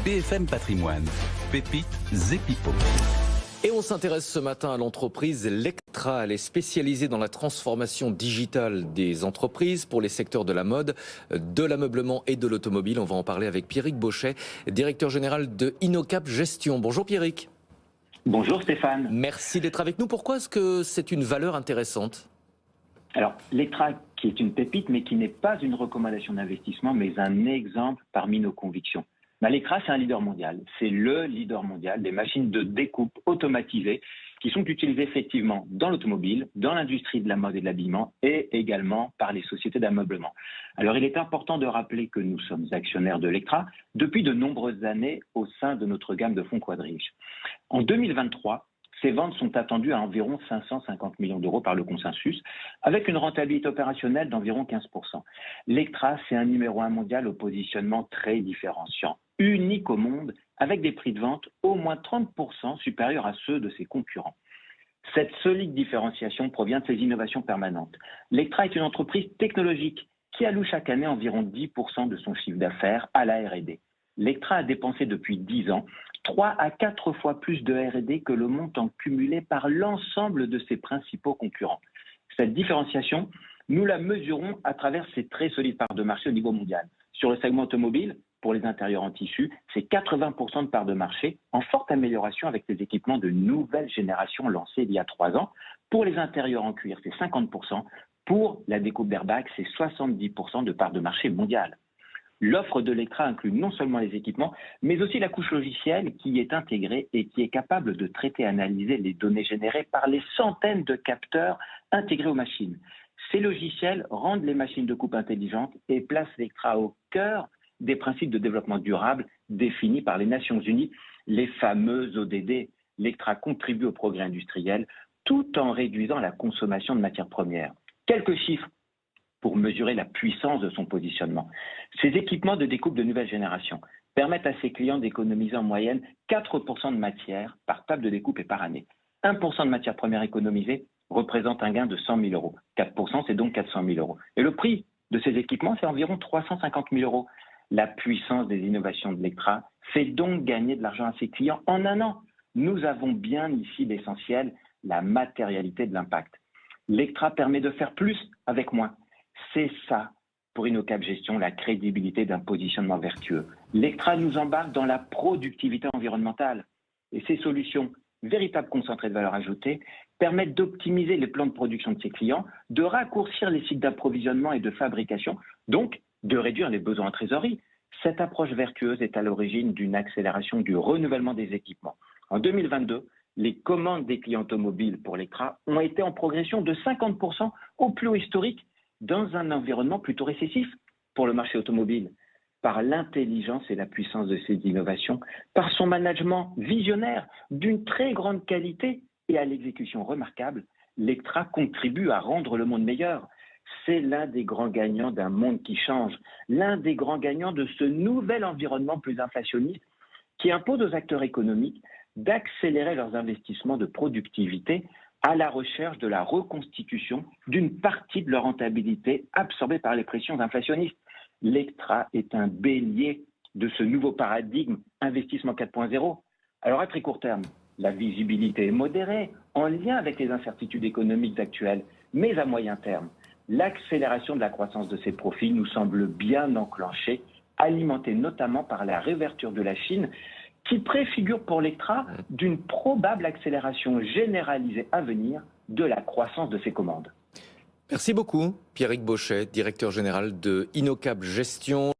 BFM Patrimoine, pépites et pipeaux. Et on s'intéresse ce matin à l'entreprise Lectra. Elle est spécialisée dans la transformation digitale des entreprises pour les secteurs de la mode, de l'ameublement et de l'automobile. On va en parler avec Pierrick Bauchet, directeur général de InnoCap Gestion. Bonjour Pierrick. Bonjour Stéphane. Merci d'être avec nous. Pourquoi est-ce que c'est une valeur intéressante ? Alors, Lectra, qui est une pépite, mais qui n'est pas une recommandation d'investissement, mais un exemple parmi nos convictions. Lectra, c'est un leader mondial. C'est le leader mondial des machines de découpe automatisées qui sont utilisées effectivement dans l'automobile, dans l'industrie de la mode et de l'habillement et également par les sociétés d'ameublement. Alors, il est important de rappeler que nous sommes actionnaires de Lectra depuis de nombreuses années au sein de notre gamme de fonds quadriges. En 2023, ces ventes sont attendues à environ 550 millions d'euros par le consensus, avec une rentabilité opérationnelle d'environ 15%. Lectra, c'est un numéro 1 mondial au positionnement très différenciant, unique au monde, avec des prix de vente au moins 30% supérieurs à ceux de ses concurrents. Cette solide différenciation provient de ses innovations permanentes. Lectra est une entreprise technologique qui alloue chaque année environ 10% de son chiffre d'affaires à la R&D. Lectra a dépensé depuis 10 ans 3 à 4 fois plus de R&D que le montant cumulé par l'ensemble de ses principaux concurrents. Cette différenciation, nous la mesurons à travers ses très solides parts de marché au niveau mondial. Sur le segment automobile, pour les intérieurs en tissu, c'est 80% de parts de marché, en forte amélioration avec des équipements de nouvelle génération lancés il y a 3 ans. Pour les intérieurs en cuir, c'est 50%. Pour la découpe d'airbag, c'est 70% de parts de marché mondiale. L'offre de Lectra inclut non seulement les équipements, mais aussi la couche logicielle qui y est intégrée et qui est capable de traiter et analyser les données générées par les centaines de capteurs intégrés aux machines. Ces logiciels rendent les machines de coupe intelligentes et placent Lectra au cœur des principes de développement durable définis par les Nations Unies, les fameux ODD. Lectra contribue au progrès industriel tout en réduisant la consommation de matières premières. Quelques chiffres pour mesurer la puissance de son positionnement. Ces équipements de découpe de nouvelle génération permettent à ses clients d'économiser en moyenne 4% de matière par table de découpe et par année. 1% de matière première économisée représente un gain de 100 000 euros. 4%, c'est donc 400 000 euros. Et le prix de ces équipements, c'est environ 350 000 euros. La puissance des innovations de Lectra fait donc gagner de l'argent à ses clients en un an. Nous avons bien ici l'essentiel, la matérialité de l'impact. Lectra permet de faire plus avec moins. C'est ça, pour InnoCap Gestion, la crédibilité d'un positionnement vertueux. Lectra nous embarque dans la productivité environnementale. Et ces solutions, véritables concentrés de valeur ajoutée, permettent d'optimiser les plans de production de ses clients, de raccourcir les cycles d'approvisionnement et de fabrication, donc de réduire les besoins en trésorerie. Cette approche vertueuse est à l'origine d'une accélération du renouvellement des équipements. En 2022, les commandes des clients automobiles pour Lectra ont été en progression de 50% au plus haut historique, dans un environnement plutôt récessif pour le marché automobile. Par l'intelligence et la puissance de ces innovations, par son management visionnaire d'une très grande qualité et à l'exécution remarquable, Lectra contribue à rendre le monde meilleur. C'est l'un des grands gagnants d'un monde qui change, l'un des grands gagnants de ce nouvel environnement plus inflationniste qui impose aux acteurs économiques d'accélérer leurs investissements de productivité à la recherche de la reconstitution d'une partie de leur rentabilité absorbée par les pressions inflationnistes. Lectra est un bélier de ce nouveau paradigme investissement 4.0. Alors à très court terme, la visibilité est modérée en lien avec les incertitudes économiques actuelles, mais à moyen terme, l'accélération de la croissance de ces profits nous semble bien enclenchée, alimentée notamment par la réouverture de la Chine, qui préfigure pour Lectra d'une probable accélération généralisée à venir de la croissance de ses commandes. Merci beaucoup, Pierrick Bauchet, directeur général de InnoCap Gestion.